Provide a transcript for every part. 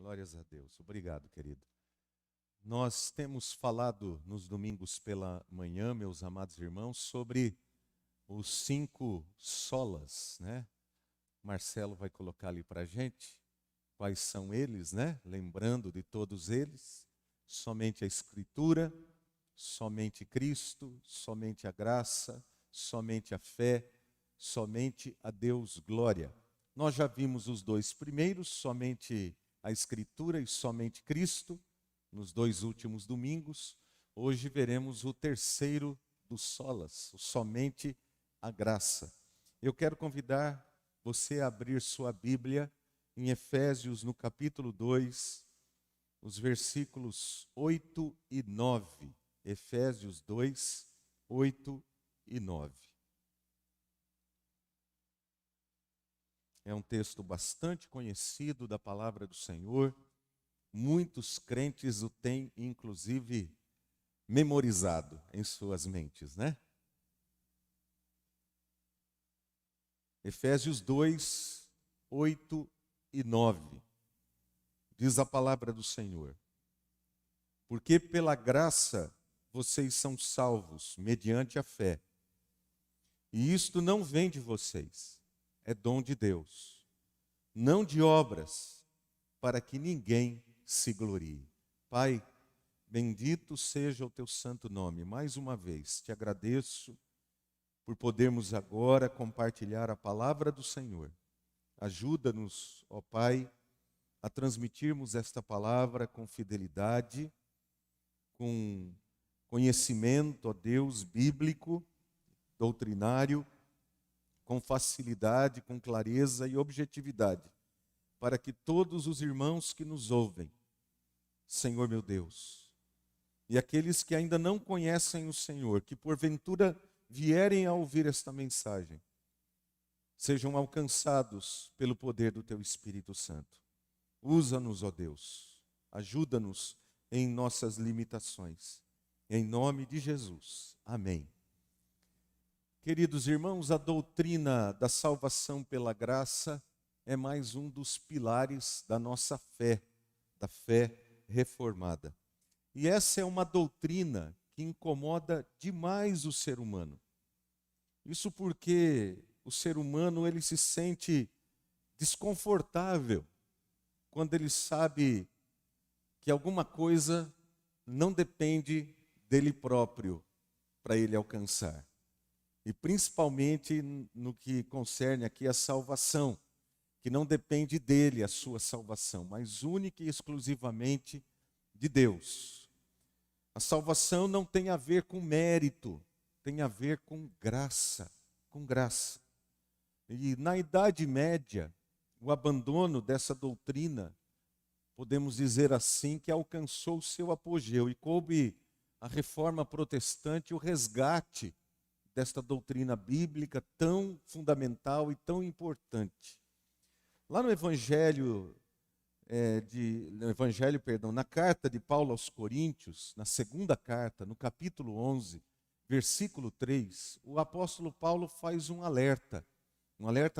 Glórias a Deus. Obrigado, querido. Nós temos falado nos domingos pela manhã, meus amados irmãos, sobre os 5 solas, né? Marcelo vai colocar ali para a gente quais são eles, né? Lembrando de todos eles: somente a Escritura, somente Cristo, somente a graça, somente a fé, somente a Deus glória. Nós já vimos os 2 primeiros, somente a Escritura e somente Cristo, nos 2 últimos domingos. Hoje veremos o terceiro dos solas, o somente a graça. Eu quero convidar você a abrir sua Bíblia em Efésios, no capítulo 2, os versículos 8 e 9. Efésios 2, 8 e 9. É um texto bastante conhecido da palavra do Senhor. Muitos crentes o têm, inclusive, memorizado em suas mentes, né? Efésios 2, 8 e 9. Diz a palavra do Senhor: porque pela graça vocês são salvos, mediante a fé. E isto não vem de vocês, é dom de Deus, não de obras, para que ninguém se glorie. Pai, bendito seja o teu santo nome. Mais uma vez, te agradeço por podermos agora compartilhar a palavra do Senhor. Ajuda-nos, ó Pai, a transmitirmos esta palavra com fidelidade, com conhecimento, ó Deus, bíblico, doutrinário, com facilidade, com clareza e objetividade, para que todos os irmãos que nos ouvem, Senhor meu Deus, e aqueles que ainda não conhecem o Senhor, que porventura vierem a ouvir esta mensagem, sejam alcançados pelo poder do Teu Espírito Santo. Usa-nos, ó Deus, ajuda-nos em nossas limitações. Em nome de Jesus. Amém. Queridos irmãos, a doutrina da salvação pela graça é mais um dos pilares da nossa fé, da fé reformada. E essa é uma doutrina que incomoda demais o ser humano. Isso porque o ser humano ele se sente desconfortável quando ele sabe que alguma coisa não depende dele próprio para ele alcançar. E principalmente no que concerne aqui a salvação, que não depende dele a sua salvação, mas única e exclusivamente de Deus. A salvação não tem a ver com mérito, tem a ver com graça, com graça. E na Idade Média, o abandono dessa doutrina, podemos dizer assim, que alcançou o seu apogeu e coube a reforma protestante o resgate desta doutrina bíblica tão fundamental e tão importante. Lá no na carta de Paulo aos Coríntios, na segunda carta, no capítulo 11, versículo 3, o apóstolo Paulo faz um alerta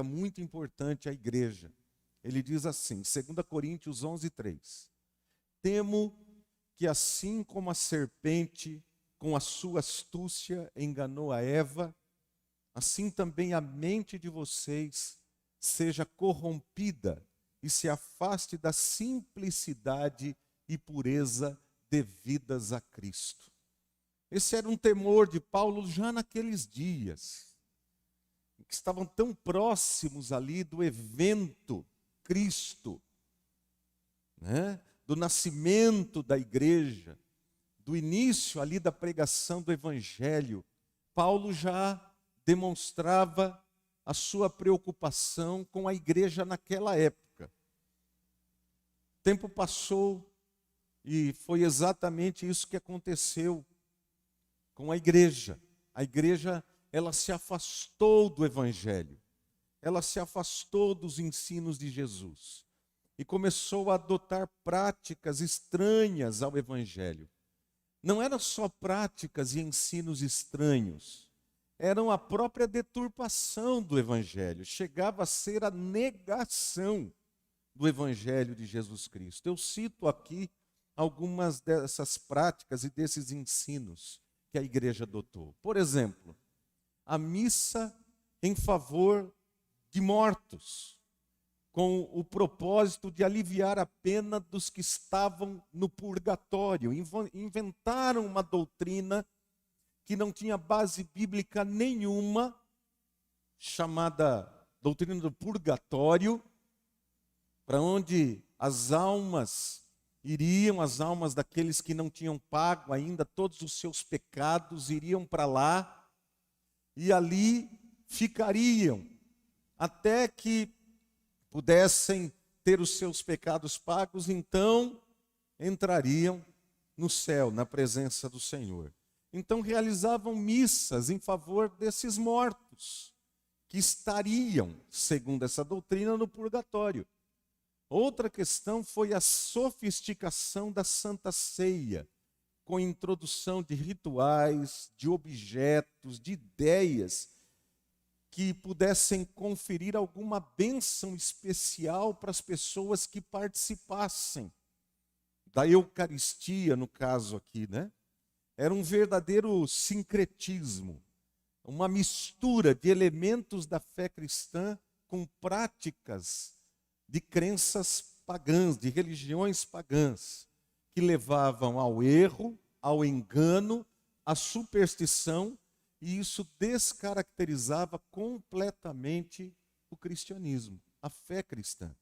muito importante à igreja. Ele diz assim, 2 Coríntios 11, 3, temo que assim como a serpente, com a sua astúcia, enganou a Eva, assim também a mente de vocês seja corrompida e se afaste da simplicidade e pureza devidas a Cristo. Esse era um temor de Paulo já naqueles dias, que estavam tão próximos ali do evento Cristo, né? Do nascimento da igreja, do início ali da pregação do Evangelho. Paulo já demonstrava a sua preocupação com a igreja naquela época. O tempo passou e foi exatamente isso que aconteceu com a igreja. A igreja, ela se afastou do Evangelho. Ela se afastou dos ensinos de Jesus e começou a adotar práticas estranhas ao Evangelho. Não eram só práticas e ensinos estranhos, eram a própria deturpação do Evangelho. Chegava a ser a negação do Evangelho de Jesus Cristo. Eu cito aqui algumas dessas práticas e desses ensinos que a igreja adotou. Por exemplo, a missa em favor de mortos, com o propósito de aliviar a pena dos que estavam no purgatório. Inventaram uma doutrina que não tinha base bíblica nenhuma, chamada doutrina do purgatório, para onde as almas iriam, as almas daqueles que não tinham pago ainda todos os seus pecados, iriam para lá e ali ficariam até que pudessem ter os seus pecados pagos, então entrariam no céu, na presença do Senhor. Então realizavam missas em favor desses mortos, que estariam, segundo essa doutrina, no purgatório. Outra questão foi a sofisticação da Santa Ceia, com introdução de rituais, de objetos, de ideias que pudessem conferir alguma bênção especial para as pessoas que participassem da Eucaristia, no caso aqui, né? Era um verdadeiro sincretismo, uma mistura de elementos da fé cristã com práticas de crenças pagãs, de religiões pagãs, que levavam ao erro, ao engano, à superstição, e isso descaracterizava completamente o cristianismo, a fé cristã.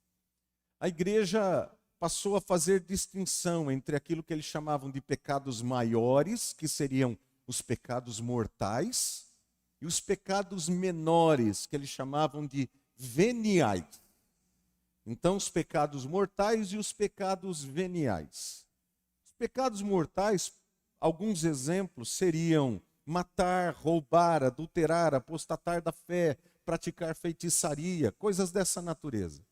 A igreja passou a fazer distinção entre aquilo que eles chamavam de pecados maiores, que seriam os pecados mortais, e os pecados menores, que eles chamavam de veniais. Então, os pecados mortais e os pecados veniais. Os pecados mortais, alguns exemplos seriam matar, roubar, adulterar, apostatar da fé, praticar feitiçaria, coisas dessa natureza.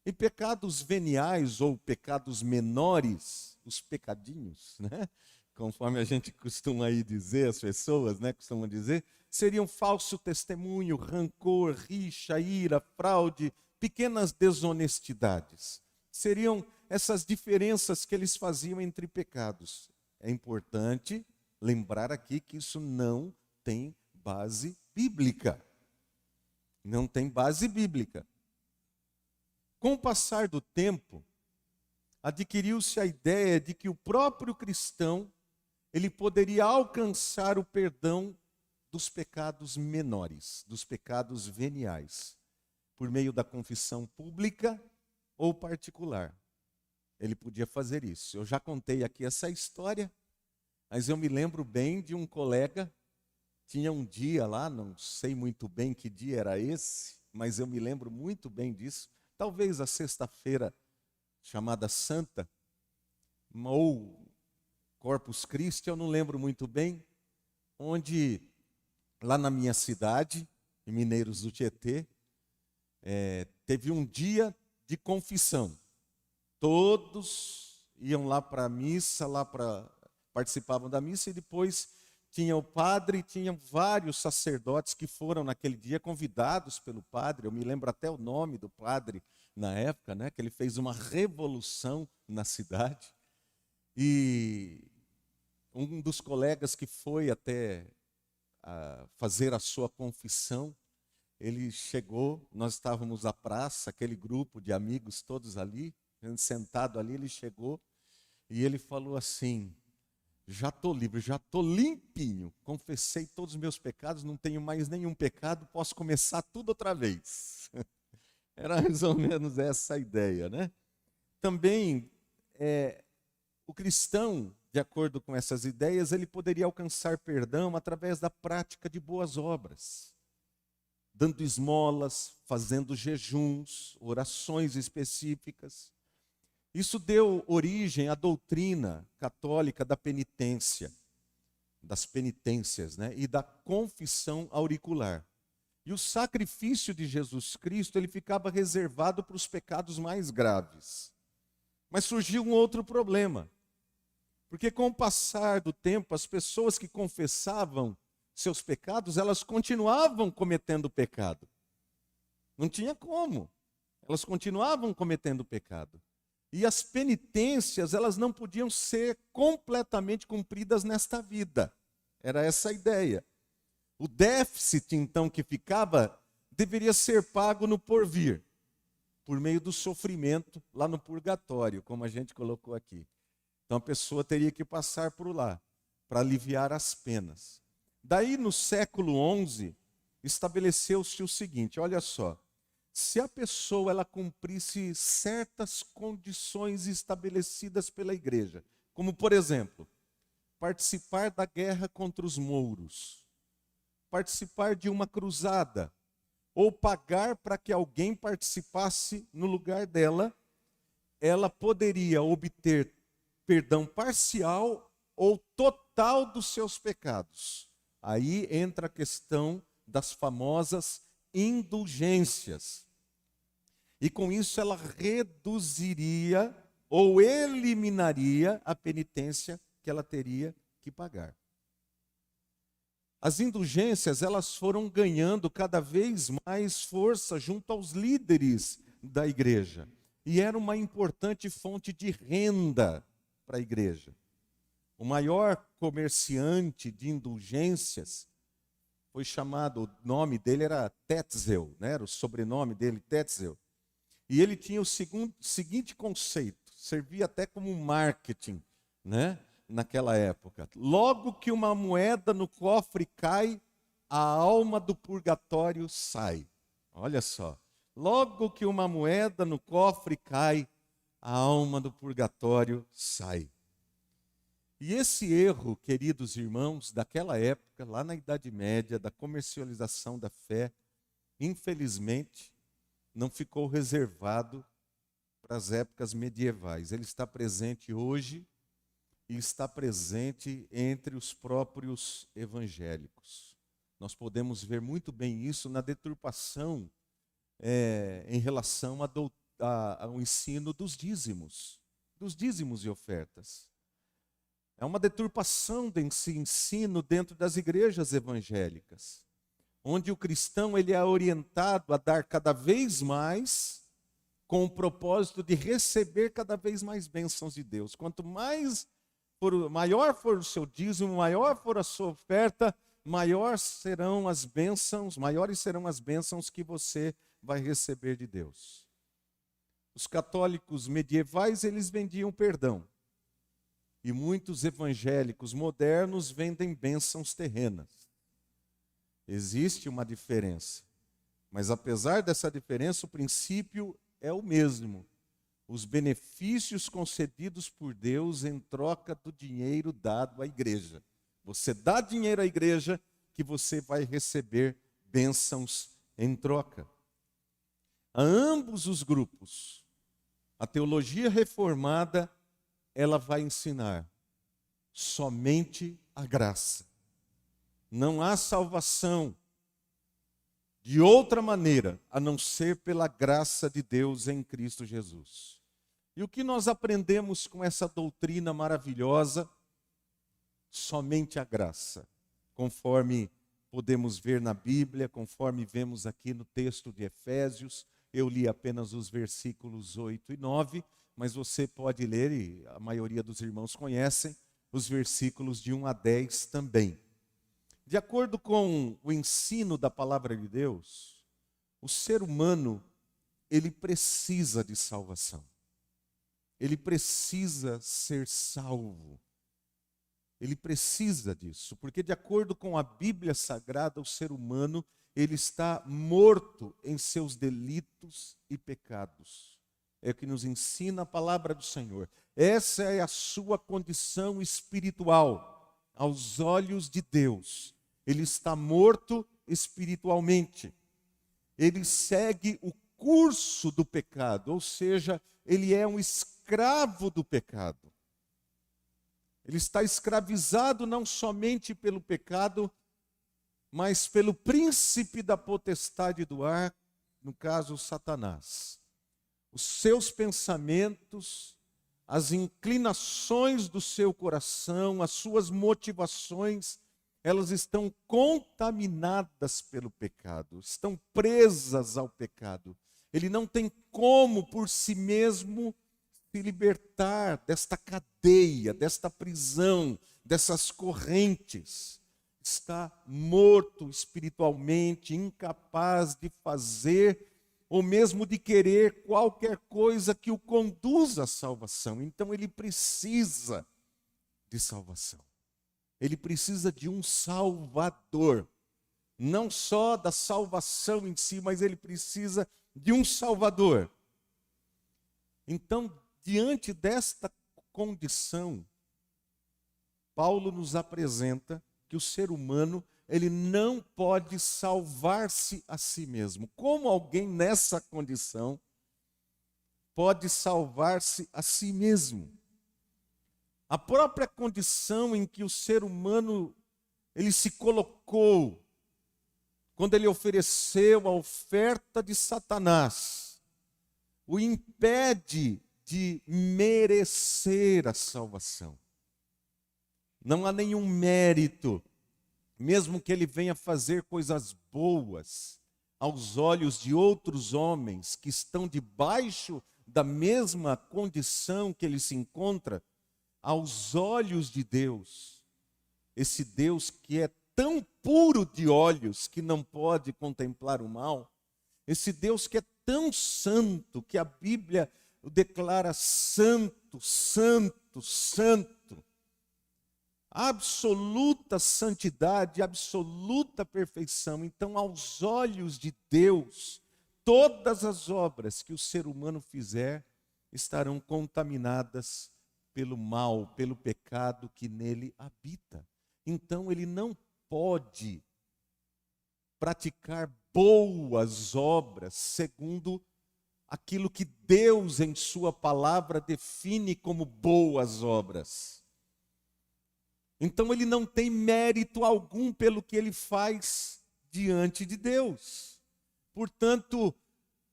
E pecados veniais ou pecados menores, os pecadinhos, né? Conforme a gente costuma aí dizer, as pessoas, né, costumam dizer, seriam falso testemunho, rancor, rixa, ira, fraude, pequenas desonestidades. Seriam essas diferenças que eles faziam entre pecados. É importante lembrar aqui que isso não tem base bíblica. Não tem base bíblica. Com o passar do tempo, adquiriu-se a ideia de que o próprio cristão ele poderia alcançar o perdão dos pecados menores, dos pecados veniais, por meio da confissão pública ou particular. Ele podia fazer isso. Eu já contei aqui essa história, mas eu me lembro bem de um colega, tinha um dia lá, não sei muito bem que dia era esse, mas eu me lembro muito bem disso, talvez a sexta-feira chamada Santa, ou Corpus Christi, eu não lembro muito bem, onde lá na minha cidade, em Mineiros do Tietê, teve um dia de confissão. Todos iam lá para a missa, participavam da missa, e depois tinha o padre e tinham vários sacerdotes que foram naquele dia convidados pelo padre. Eu me lembro até o nome do padre na época, né, que ele fez uma revolução na cidade. E um dos colegas que foi até fazer a sua confissão, ele chegou, nós estávamos à praça, aquele grupo de amigos todos ali, sentado ali, ele chegou e ele falou assim: já estou livre, já estou limpinho, confessei todos os meus pecados, não tenho mais nenhum pecado, posso começar tudo outra vez. Era mais ou menos essa a ideia, né? Também, o cristão, de acordo com essas ideias, ele poderia alcançar perdão através da prática de boas obras, dando esmolas, fazendo jejuns, orações específicas. Isso deu origem à doutrina católica da penitência, das penitências, né? E da confissão auricular. E o sacrifício de Jesus Cristo, ele ficava reservado para os pecados mais graves. Mas surgiu um outro problema. Porque com o passar do tempo, as pessoas que confessavam seus pecados, elas continuavam cometendo pecado. Não tinha como. Elas continuavam cometendo pecado. E as penitências, elas não podiam ser completamente cumpridas nesta vida. Era essa a ideia. O déficit, então, que ficava, deveria ser pago no porvir, por meio do sofrimento lá no purgatório, como a gente colocou aqui. Então a pessoa teria que passar por lá, para aliviar as penas. Daí, no século XI, estabeleceu-se o seguinte, olha só, se a pessoa ela cumprisse certas condições estabelecidas pela igreja, como, por exemplo, participar da guerra contra os mouros, participar de uma cruzada, ou pagar para que alguém participasse no lugar dela, ela poderia obter perdão parcial ou total dos seus pecados. Aí entra a questão das famosas indulgências. E com isso ela reduziria ou eliminaria a penitência que ela teria que pagar. As indulgências, elas foram ganhando cada vez mais força junto aos líderes da igreja. E era uma importante fonte de renda para a igreja. O maior comerciante de indulgências foi chamado, o nome dele era Tetzel, né? Era o sobrenome dele, Tetzel. E ele tinha o seguinte conceito, servia até como marketing, né? Naquela época. Logo que uma moeda no cofre cai, a alma do purgatório sai. Olha só. Logo que uma moeda no cofre cai, a alma do purgatório sai. E esse erro, queridos irmãos, daquela época, lá na Idade Média, da comercialização da fé, infelizmente, não ficou reservado para as épocas medievais. Ele está presente hoje e está presente entre os próprios evangélicos. Nós podemos ver muito bem isso na deturpação em relação ao ensino dos dízimos e ofertas. É uma deturpação desse ensino dentro das igrejas evangélicas, onde o cristão ele é orientado a dar cada vez mais com o propósito de receber cada vez mais bênçãos de Deus. Quanto maior for o seu dízimo, maior for a sua oferta, maiores serão as bênçãos que você vai receber de Deus. Os católicos medievais, eles vendiam perdão. E muitos evangélicos modernos vendem bênçãos terrenas. Existe uma diferença. Mas apesar dessa diferença, o princípio é o mesmo. Os benefícios concedidos por Deus em troca do dinheiro dado à igreja. Você dá dinheiro à igreja que você vai receber bênçãos em troca. A ambos os grupos, a teologia reformada, ela vai ensinar somente a graça. Não há salvação de outra maneira, a não ser pela graça de Deus em Cristo Jesus. E o que nós aprendemos com essa doutrina maravilhosa? Somente a graça, conforme podemos ver na Bíblia, conforme vemos aqui no texto de Efésios. Eu li apenas os versículos 8 e 9, mas você pode ler, e a maioria dos irmãos conhecem, os versículos de 1 a 10 também. De acordo com o ensino da palavra de Deus, o ser humano, ele precisa de salvação. Ele precisa ser salvo. Ele precisa disso, porque de acordo com a Bíblia Sagrada, o ser humano, ele está morto em seus delitos e pecados. É o que nos ensina a palavra do Senhor. Essa é a sua condição espiritual, aos olhos de Deus. Ele está morto espiritualmente. Ele segue o curso do pecado, ou seja, ele é um escravo do pecado. Ele está escravizado não somente pelo pecado, mas pelo príncipe da potestade do ar, no caso, Satanás. Os seus pensamentos, as inclinações do seu coração, as suas motivações, elas estão contaminadas pelo pecado, estão presas ao pecado. Ele não tem como por si mesmo se libertar desta cadeia, desta prisão, dessas correntes. Está morto espiritualmente, incapaz de fazer ou mesmo de querer qualquer coisa que o conduza à salvação. Então ele precisa de salvação. Ele precisa de um Salvador. Não só da salvação em si, mas ele precisa de um Salvador. Então, diante desta condição, Paulo nos apresenta que o ser humano, ele não pode salvar-se a si mesmo. Como alguém nessa condição pode salvar-se a si mesmo? A própria condição em que o ser humano ele se colocou, quando ele ofereceu a oferta de Satanás, o impede de merecer a salvação. Não há nenhum mérito, mesmo que ele venha fazer coisas boas aos olhos de outros homens que estão debaixo da mesma condição que ele se encontra, aos olhos de Deus, esse Deus que é tão puro de olhos que não pode contemplar o mal, esse Deus que é tão santo que a Bíblia o declara santo, santo, santo. Absoluta santidade, absoluta perfeição. Então, aos olhos de Deus, todas as obras que o ser humano fizer estarão contaminadas pelo mal, pelo pecado que nele habita. Então, ele não pode praticar boas obras segundo aquilo que Deus em sua palavra define como boas obras. Então ele não tem mérito algum pelo que ele faz diante de Deus. Portanto,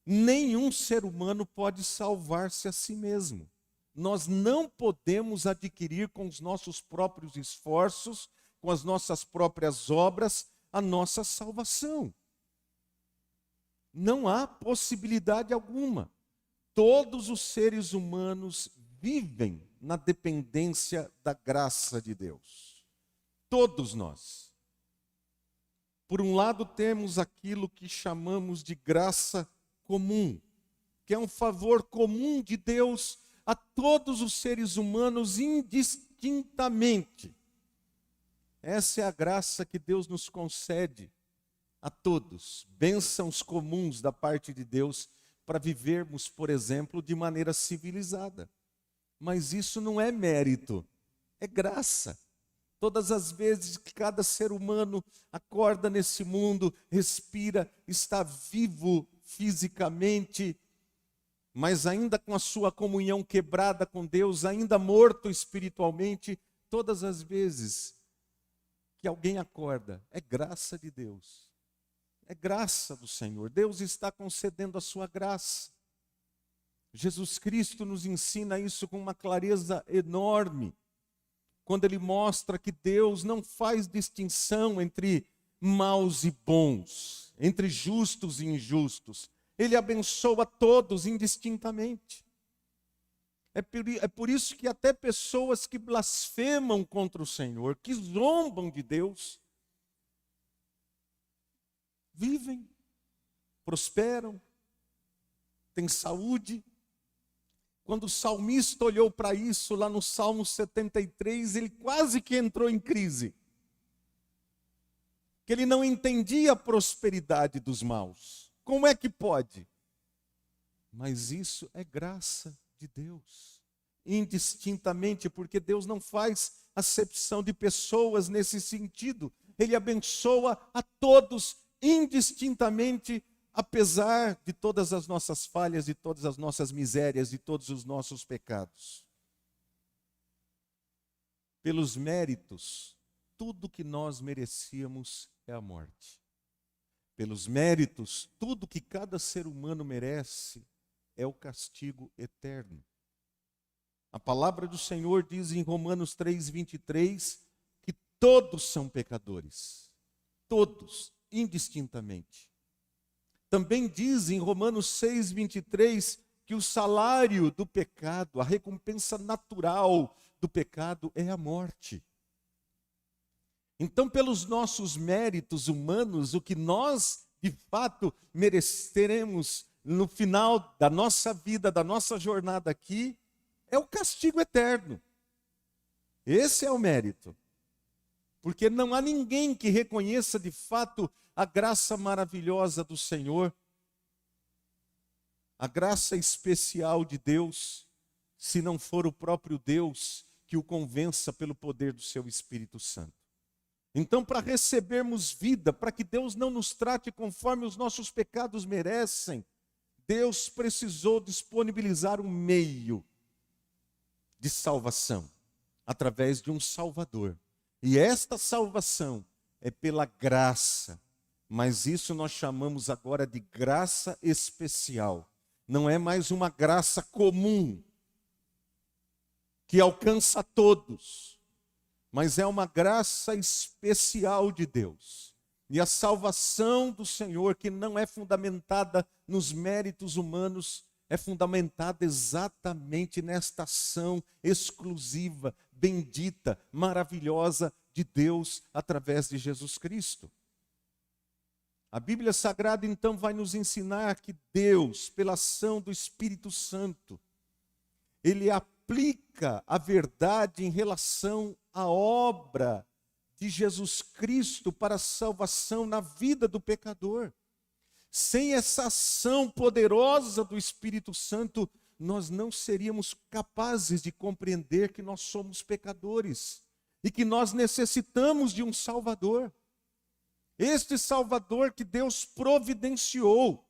nenhum ser humano pode salvar-se a si mesmo. Nós não podemos adquirir com os nossos próprios esforços, com as nossas próprias obras, a nossa salvação. Não há possibilidade alguma. Todos os seres humanos vivem na dependência da graça de Deus. Todos nós. Por um lado, temos aquilo que chamamos de graça comum, que é um favor comum de Deus a todos os seres humanos indistintamente. Essa é a graça que Deus nos concede a todos, bênçãos comuns da parte de Deus para vivermos, por exemplo, de maneira civilizada. Mas isso não é mérito, é graça. Todas as vezes que cada ser humano acorda nesse mundo, respira, está vivo fisicamente, mas ainda com a sua comunhão quebrada com Deus, ainda morto espiritualmente, todas as vezes que alguém acorda, é graça de Deus. É graça do Senhor. Deus está concedendo a sua graça. Jesus Cristo nos ensina isso com uma clareza enorme, quando ele mostra que Deus não faz distinção entre maus e bons, entre justos e injustos. Ele abençoa todos indistintamente. É por isso que até pessoas que blasfemam contra o Senhor, que zombam de Deus, vivem, prosperam, têm saúde. Quando o salmista olhou para isso, lá no Salmo 73, ele quase que entrou em crise. Que ele não entendia a prosperidade dos maus. Como é que pode? Mas isso é graça de Deus. Indistintamente, porque Deus não faz acepção de pessoas nesse sentido. Ele abençoa a todos indistintamente, apesar de todas as nossas falhas, de todas as nossas misérias, de todos os nossos pecados. Pelos méritos, tudo que nós merecíamos é a morte. Pelos méritos, tudo que cada ser humano merece é o castigo eterno. A palavra do Senhor diz em Romanos 3:23 que todos são pecadores. Todos, indistintamente. Também diz em Romanos 6:23 que o salário do pecado, a recompensa natural do pecado é a morte. Então, pelos nossos méritos humanos, o que nós de fato mereceremos no final da nossa vida, da nossa jornada aqui, é o castigo eterno. Esse é o mérito. Porque não há ninguém que reconheça de fato a graça maravilhosa do Senhor, a graça especial de Deus, se não for o próprio Deus que o convença pelo poder do seu Espírito Santo. Então, para recebermos vida, para que Deus não nos trate conforme os nossos pecados merecem, Deus precisou disponibilizar um meio de salvação, através de um Salvador. E esta salvação é pela graça, mas isso nós chamamos agora de graça especial. Não é mais uma graça comum, que alcança a todos, mas é uma graça especial de Deus. E a salvação do Senhor, que não é fundamentada nos méritos humanos, é fundamentada exatamente nesta ação exclusiva, bendita, maravilhosa de Deus através de Jesus Cristo. A Bíblia Sagrada então vai nos ensinar que Deus, pela ação do Espírito Santo, Ele aplica a verdade em relação à obra de Jesus Cristo para a salvação na vida do pecador. Sem essa ação poderosa do Espírito Santo, nós não seríamos capazes de compreender que nós somos pecadores e que nós necessitamos de um Salvador. Este Salvador que Deus providenciou,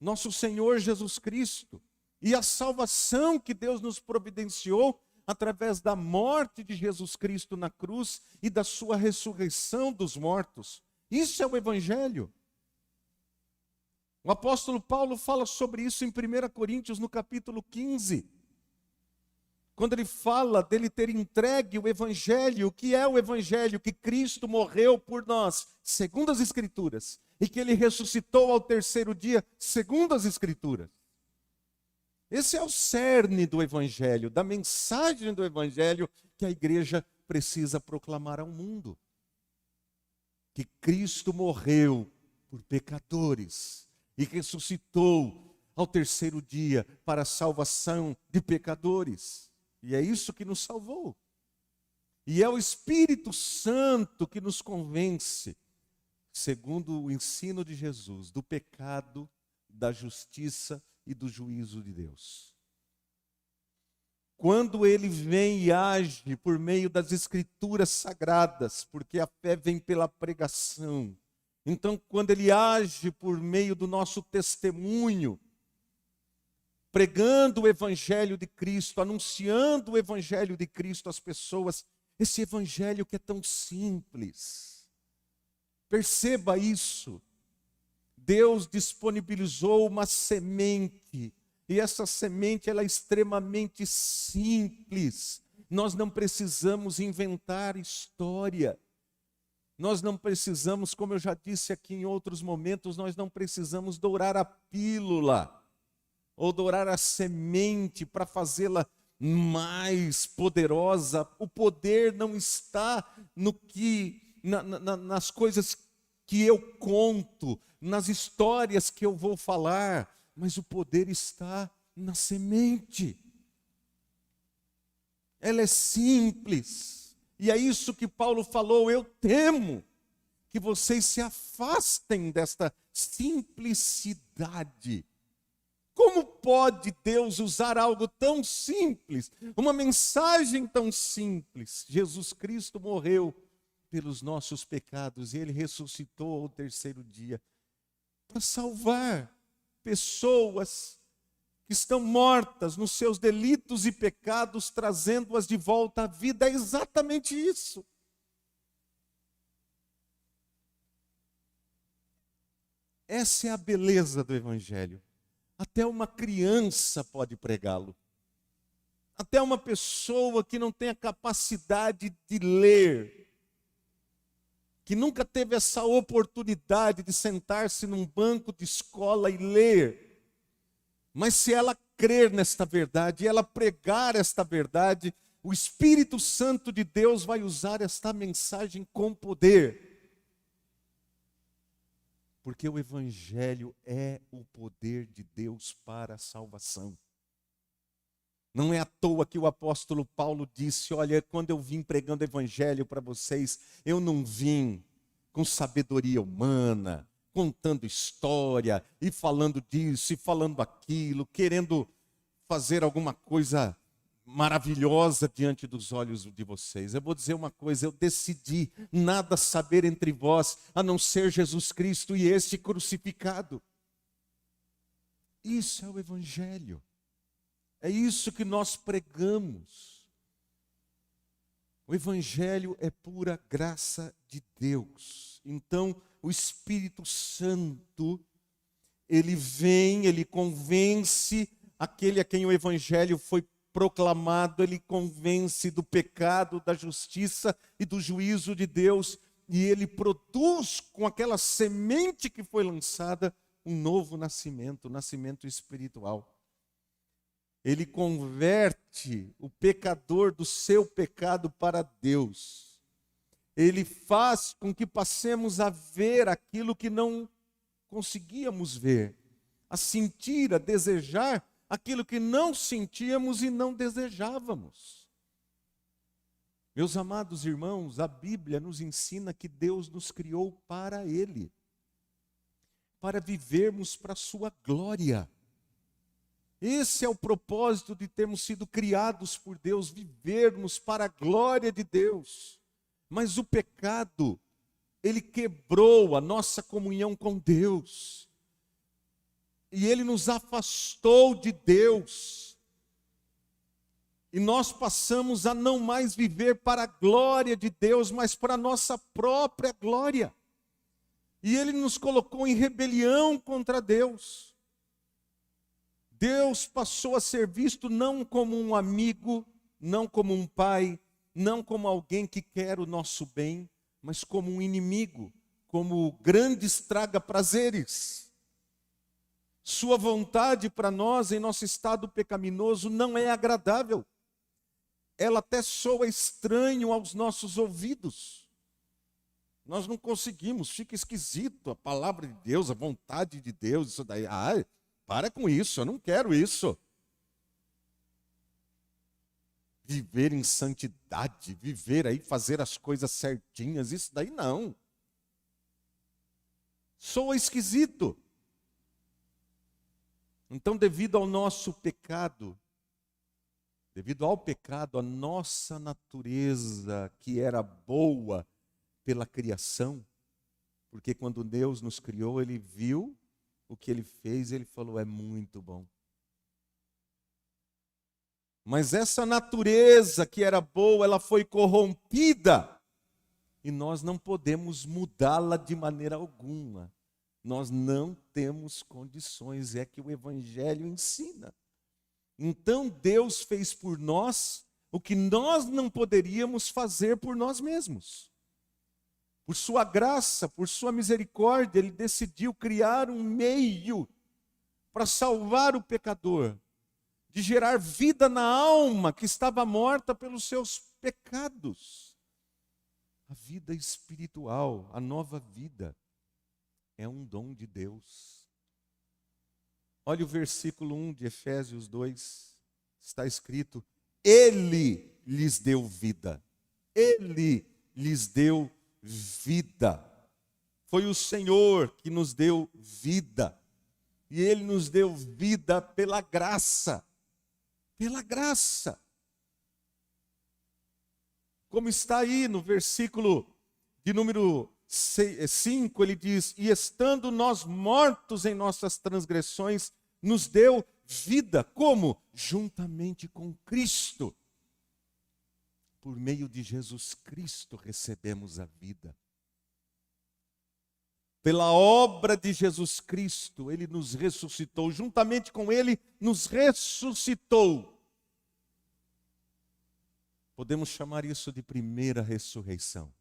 nosso Senhor Jesus Cristo, e a salvação que Deus nos providenciou através da morte de Jesus Cristo na cruz e da sua ressurreição dos mortos. Isso é o Evangelho. O apóstolo Paulo fala sobre isso em 1 Coríntios, no capítulo 15. Quando ele fala dele ter entregue o Evangelho, o que é o Evangelho? Que Cristo morreu por nós, segundo as Escrituras, e que ele ressuscitou ao terceiro dia, segundo as Escrituras. Esse é o cerne do Evangelho, da mensagem do Evangelho que a igreja precisa proclamar ao mundo. Que Cristo morreu por pecadores e ressuscitou ao terceiro dia para a salvação de pecadores. E é isso que nos salvou. E é o Espírito Santo que nos convence, segundo o ensino de Jesus, do pecado, da justiça e do juízo de Deus. Quando ele vem e age por meio das Escrituras sagradas, porque a fé vem pela pregação. Então, quando ele age por meio do nosso testemunho, pregando o Evangelho de Cristo, anunciando o Evangelho de Cristo às pessoas, esse Evangelho que é tão simples. Perceba isso. Deus disponibilizou uma semente, e essa semente ela é extremamente simples. Nós não precisamos inventar história. Nós não precisamos, como eu já disse aqui em outros momentos, nós não precisamos dourar a pílula, ou dourar a semente para fazê-la mais poderosa. O poder não está no que, nas coisas que eu conto, nas histórias que eu vou falar, mas o poder está na semente. Ela é simples, e é isso que Paulo falou: eu temo que vocês se afastem desta simplicidade. Como pode Deus usar algo tão simples, uma mensagem tão simples? Jesus Cristo morreu pelos nossos pecados e Ele ressuscitou ao terceiro dia para salvar pessoas que estão mortas nos seus delitos e pecados, trazendo-as de volta à vida. É exatamente isso. Essa é a beleza do Evangelho. Até uma criança pode pregá-lo. Até uma pessoa que não tem a capacidade de ler que nunca teve essa oportunidade de sentar-se num banco de escola e ler, mas se ela crer nesta verdade, e ela pregar esta verdade, o Espírito Santo de Deus vai usar esta mensagem com poder. Porque o Evangelho é o poder de Deus para a salvação. Não é à toa que o apóstolo Paulo disse: olha, quando eu vim pregando o Evangelho para vocês, eu não vim com sabedoria humana, contando história, e falando disso, e falando aquilo, querendo fazer alguma coisa maravilhosa diante dos olhos de vocês. Eu vou dizer uma coisa: eu decidi nada saber entre vós, a não ser Jesus Cristo e este crucificado. Isso é o Evangelho. É isso que nós pregamos. O Evangelho é pura graça de Deus. Então, o Espírito Santo, ele vem, ele convence aquele a quem o Evangelho foi proclamado, ele convence do pecado, da justiça e do juízo de Deus, e ele produz com aquela semente que foi lançada um novo nascimento, um nascimento espiritual. Ele converte o pecador do seu pecado para Deus. Ele faz com que passemos a ver aquilo que não conseguíamos ver, a sentir, a desejar aquilo que não sentíamos e não desejávamos. Meus amados irmãos, a Bíblia nos ensina que Deus nos criou para Ele, para vivermos para a sua glória. Esse é o propósito de termos sido criados por Deus, vivermos para a glória de Deus. Mas o pecado, ele quebrou a nossa comunhão com Deus. E ele nos afastou de Deus. E nós passamos a não mais viver para a glória de Deus, mas para a nossa própria glória. E ele nos colocou em rebelião contra Deus. Deus passou a ser visto não como um amigo, não como um pai, não como alguém que quer o nosso bem, mas como um inimigo, como grande estraga-prazeres. Sua vontade para nós, em nosso estado pecaminoso, não é agradável. Ela até soa estranho aos nossos ouvidos. Nós não conseguimos, fica esquisito a palavra de Deus, a vontade de Deus, isso daí. Para com isso, eu não quero isso. Viver em santidade, viver aí, fazer as coisas certinhas, isso daí não. Soa esquisito. Então, devido ao nosso pecado, devido ao pecado, a nossa natureza, que era boa pela criação, porque quando Deus nos criou, Ele viu o que Ele fez, Ele falou, é muito bom. Mas essa natureza que era boa, ela foi corrompida. E nós não podemos mudá-la de maneira alguma. Nós não temos condições, é que o Evangelho ensina. Então Deus fez por nós o que nós não poderíamos fazer por nós mesmos. Por sua graça, por sua misericórdia, Ele decidiu criar um meio para salvar o pecador, de gerar vida na alma que estava morta pelos seus pecados. A vida espiritual, a nova vida, é um dom de Deus. Olha o versículo 1 de Efésios 2, está escrito, Ele lhes deu vida. Ele lhes deu vida. Foi o Senhor que nos deu vida. E Ele nos deu vida pela graça. Pela graça. Como está aí no versículo de número 5, ele diz, e estando nós mortos em nossas transgressões, nos deu vida. Como? Juntamente com Cristo. Por meio de Jesus Cristo recebemos a vida. Pela obra de Jesus Cristo, Ele nos ressuscitou. Juntamente com Ele, nos ressuscitou. Podemos chamar isso de primeira ressurreição.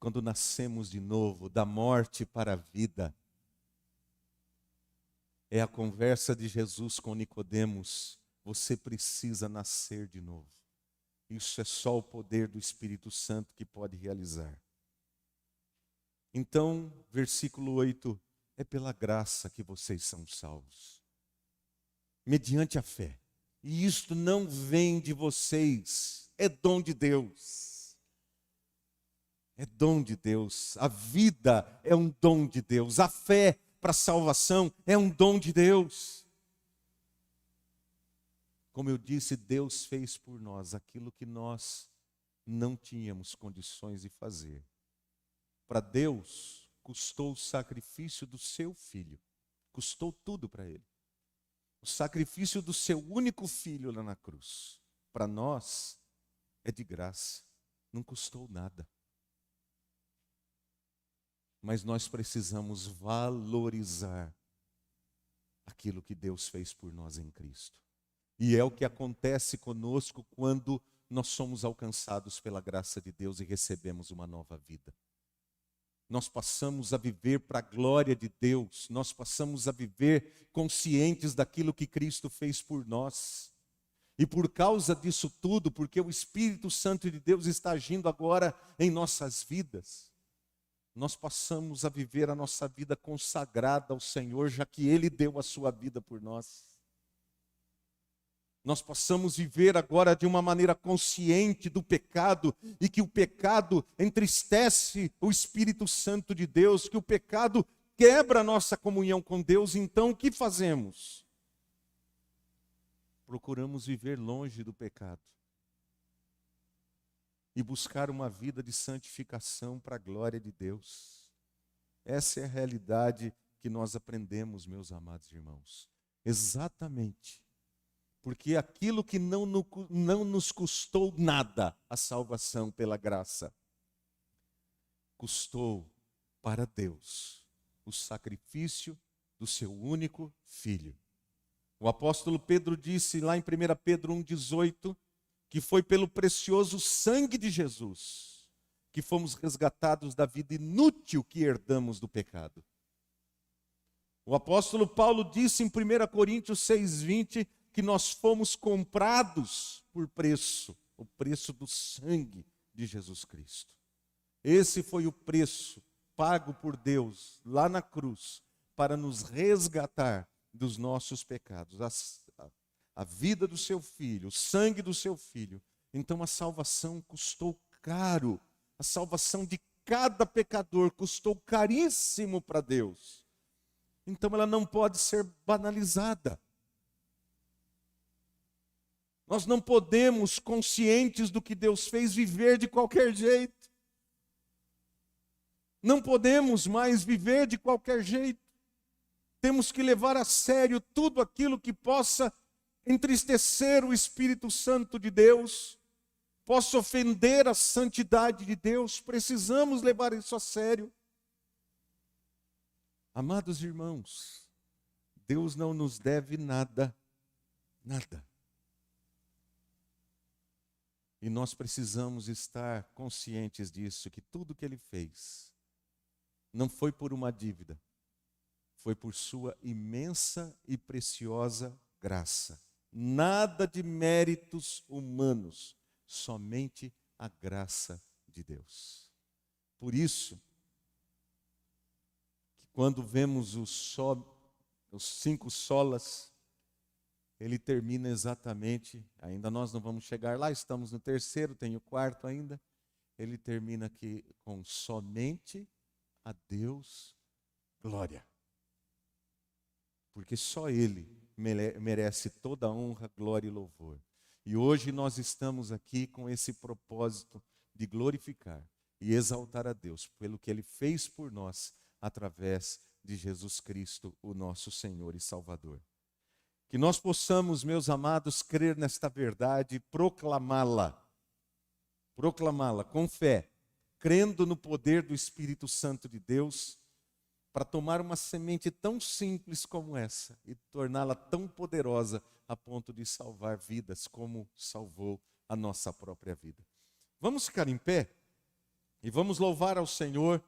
quando nascemos de novo, da morte para a vida. É a conversa de Jesus com Nicodemos: você precisa nascer de novo. Isso é só o poder do Espírito Santo que pode realizar. Então, versículo 8, é pela graça que vocês são salvos, mediante a fé. E isto não vem de vocês, é dom de Deus. É dom de Deus. A vida é um dom de Deus. A fé para a salvação é um dom de Deus. Como eu disse, Deus fez por nós aquilo que nós não tínhamos condições de fazer. Para Deus, custou o sacrifício do seu filho. Custou tudo para ele. O sacrifício do seu único filho lá na cruz. Para nós, é de graça. Não custou nada. Mas nós precisamos valorizar aquilo que Deus fez por nós em Cristo. E é o que acontece conosco quando nós somos alcançados pela graça de Deus e recebemos uma nova vida. Nós passamos a viver para a glória de Deus, nós passamos a viver conscientes daquilo que Cristo fez por nós. E por causa disso tudo, porque o Espírito Santo de Deus está agindo agora em nossas vidas, nós passamos a viver a nossa vida consagrada ao Senhor, já que Ele deu a sua vida por nós. Nós passamos a viver agora de uma maneira consciente do pecado, e que o pecado entristece o Espírito Santo de Deus, que o pecado quebra a nossa comunhão com Deus. Então o que fazemos? Procuramos viver longe do pecado e buscar uma vida de santificação para a glória de Deus. Essa é a realidade que nós aprendemos, meus amados irmãos. Exatamente. Porque aquilo que não nos custou nada, a salvação pela graça, custou para Deus o sacrifício do seu único filho. O apóstolo Pedro disse lá em 1 Pedro 1,18, que foi pelo precioso sangue de Jesus que fomos resgatados da vida inútil que herdamos do pecado. O apóstolo Paulo disse em 1 Coríntios 6,20, que nós fomos comprados por preço, o preço do sangue de Jesus Cristo. Esse foi o preço pago por Deus lá na cruz para nos resgatar dos nossos pecados. A vida do seu filho, o sangue do seu filho. Então a salvação custou caro. A salvação de cada pecador custou caríssimo para Deus. Então ela não pode ser banalizada. Nós não podemos, conscientes do que Deus fez, viver de qualquer jeito. Não podemos mais viver de qualquer jeito. Temos que levar a sério tudo aquilo que possa entristecer o Espírito Santo de Deus, possa ofender a santidade de Deus. Precisamos levar isso a sério. Amados irmãos, Deus não nos deve nada, nada. E nós precisamos estar conscientes disso, que tudo que Ele fez não foi por uma dívida, foi por sua imensa e preciosa graça. Nada de méritos humanos, somente a graça de Deus. Por isso, que quando vemos os 5 solas, ele termina exatamente, ainda nós não vamos chegar lá, estamos no 3º, tem o 4º ainda. Ele termina aqui com somente a Deus glória. Porque só Ele merece toda a honra, glória e louvor. E hoje nós estamos aqui com esse propósito de glorificar e exaltar a Deus pelo que Ele fez por nós através de Jesus Cristo, o nosso Senhor e Salvador. Que nós possamos, meus amados, crer nesta verdade e proclamá-la com fé, crendo no poder do Espírito Santo de Deus, para tomar uma semente tão simples como essa e torná-la tão poderosa a ponto de salvar vidas como salvou a nossa própria vida. Vamos ficar em pé? E vamos louvar ao Senhor